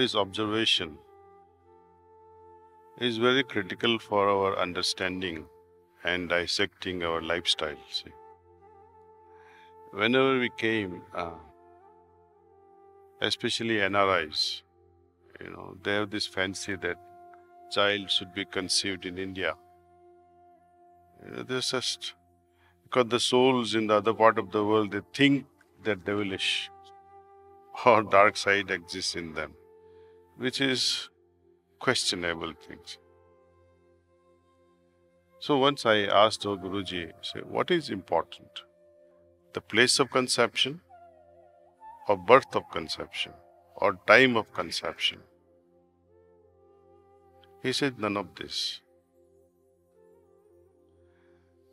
this observation is very critical for our understanding and dissecting our lifestyle. See, whenever we came, especially NRIs, they have this fancy that child should be conceived in India. There's just because the souls in the other part of the world, they think that devilish or dark side exists in them, which is questionable things. So once I asked our Guruji, say, what is important? The place of conception, or birth of conception, or time of conception? He said, none of this.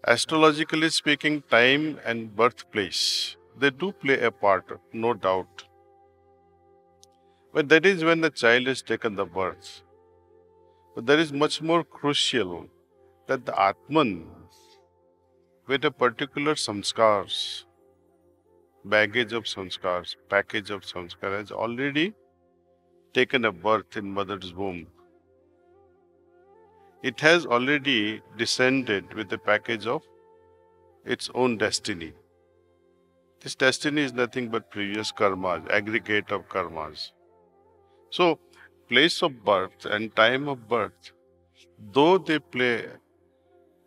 Astrologically speaking, time and birthplace, they do play a part, no doubt. But that is when the child has taken the birth. But that is much more crucial that the Atman, with a particular samskars, baggage of samskars, package of samskars, has already taken a birth in mother's womb. It has already descended with a package of its own destiny. This destiny is nothing but previous karmas, aggregate of karmas. So, place of birth and time of birth, though they play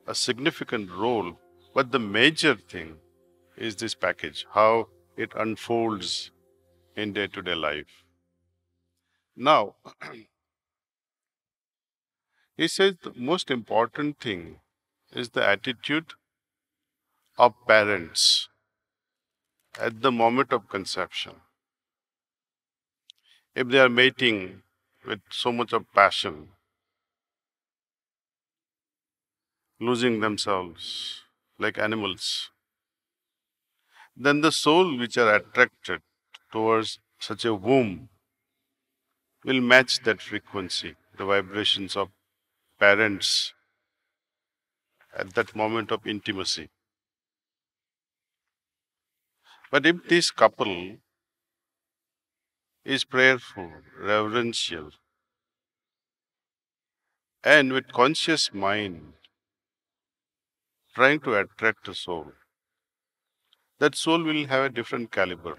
a significant role, but the major thing is this package, how it unfolds in day-to-day life. Now, he says the most important thing is the attitude of parents at the moment of conception. If they are mating with so much of passion, losing themselves like animals, then the soul which are attracted towards such a womb will match that frequency, the vibrations of parents at that moment of intimacy. But if this couple is prayerful, reverential, and with conscious mind trying to attract a soul, that soul will have a different caliber.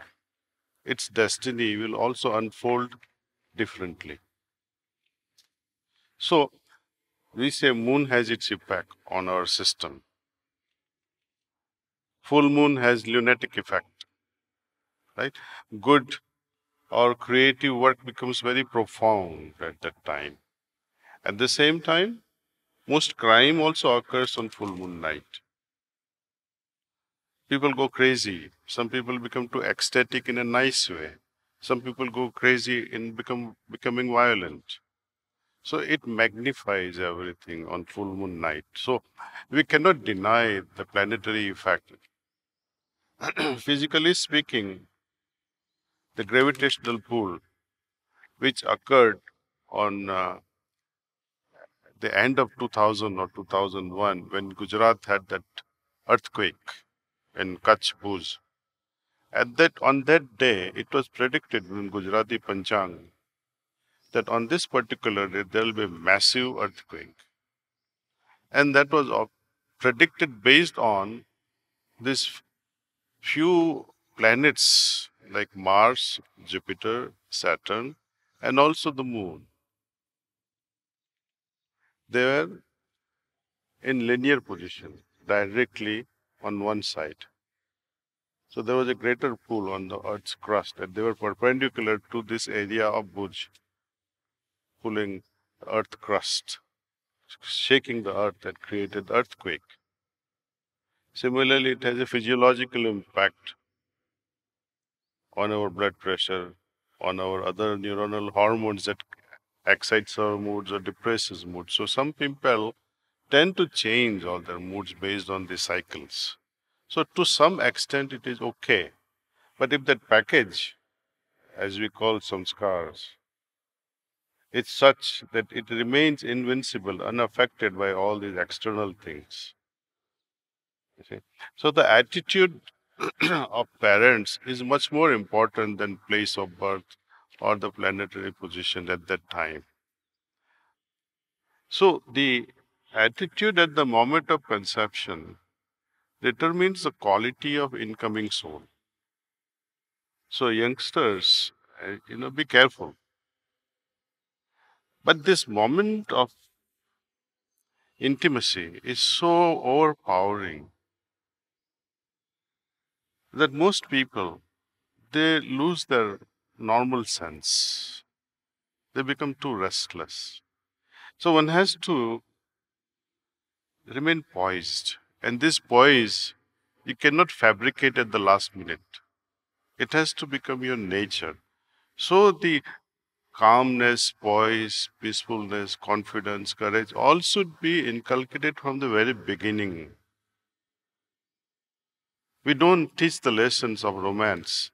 Its destiny will also unfold differently. So, we say moon has its impact on our system. Full moon has lunatic effect, right? Good or creative work becomes very profound at that time. At the same time, most crime also occurs on full moon night. People go crazy. Some people become too ecstatic in a nice way. Some people go crazy in becoming violent. So it magnifies everything on full moon night. So we cannot deny the planetary effect. Physically speaking, the gravitational pull which occurred on the end of 2000 or 2001 when Gujarat had that earthquake in Kutch Bhuj. On that day, it was predicted in Gujarati Panchang that on this particular day there will be a massive earthquake. And that was predicted based on these few planets like Mars, Jupiter, Saturn, and also the moon. They were in linear position, directly on one side. So there was a greater pull on the Earth's crust, and they were perpendicular to this area of Bhuj, pulling the Earth crust, shaking the Earth that created the earthquake. Similarly, it has a physiological impact on our blood pressure, on our other neuronal hormones that excites our moods or depresses moods. So some people tend to change all their moods based on the cycles. So to some extent it is okay. But if that package, as we call samskars, it's such that it remains invincible, unaffected by all these external things. You see? So the attitude of parents is much more important than place of birth or the planetary position at that time. So the attitude at the moment of conception determines the quality of incoming soul. So youngsters, be careful. But this moment of intimacy is so overpowering that most people, they lose their normal sense. They become too restless. So one has to remain poised. And this poise, you cannot fabricate at the last minute. It has to become your nature. So the calmness, poise, peacefulness, confidence, courage all should be inculcated from the very beginning. We don't teach the lessons of romance,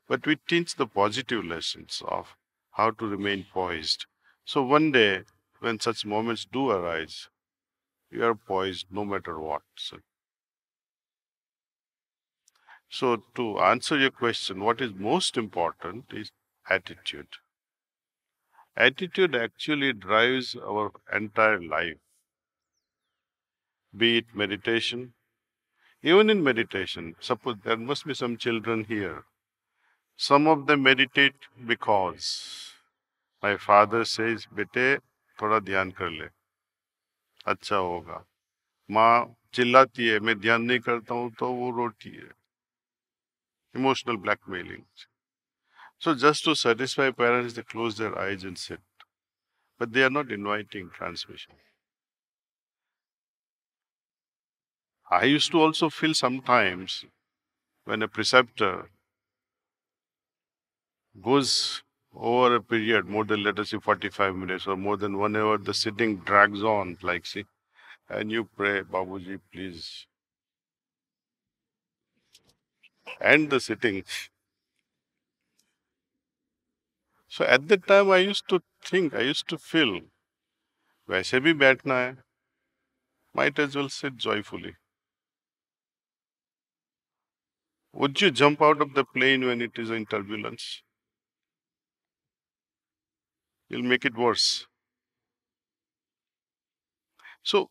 but we teach the positive lessons of how to remain poised. So one day, when such moments do arise, you are poised no matter what. So to answer your question, what is most important is attitude. Attitude actually drives our entire life, be it meditation. Even in meditation, suppose there must be some children here. Some of them meditate because my father says, बेटे थोड़ा ध्यान कर ले, अच्छा होगा. माँ चिल्लाती है, मैं ध्यान नहीं करता हूँ तो वो रोती है. Emotional blackmailing. So just to satisfy parents, they close their eyes and sit. But they are not inviting transmission. I used to also feel sometimes when a preceptor goes over a period, more than, let us say, 45 minutes or more than 1 hour, the sitting drags on, like, see, and you pray, Babuji, please end the sitting. So at that time, I used to feel, वैसे भी बैठना है, might as well sit joyfully. Would you jump out of the plane when it is in turbulence? You'll make it worse. So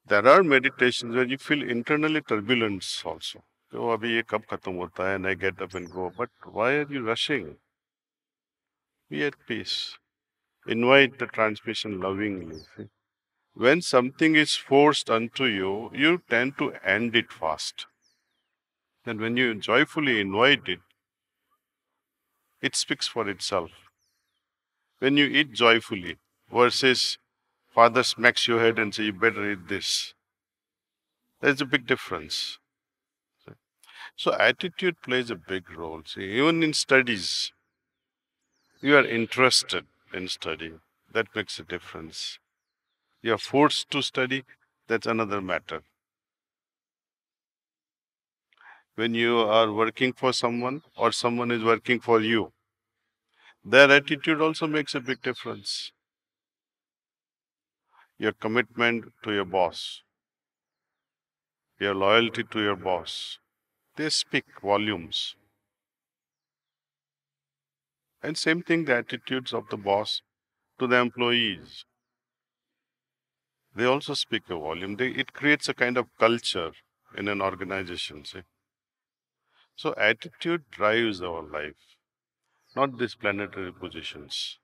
there are meditations where you feel internally turbulence also. So अभी ये कब खत्म होता है, and I get up and go. But why are you rushing? Be at peace. Invite the transmission lovingly. See? When something is forced unto you, you tend to end it fast. And when you joyfully invite it, it speaks for itself. When you eat joyfully versus father smacks your head and says, you better eat this. There's a big difference. So attitude plays a big role. See, even in studies, you are interested in study. That makes a difference. You are forced to study. That's another matter. When you are working for someone or someone is working for you, their attitude also makes a big difference. Your commitment to your boss, your loyalty to your boss, they speak volumes. And same thing, the attitudes of the boss to the employees. They also speak a volume. It creates a kind of culture in an organization. See? So attitude drives our life, not these planetary positions.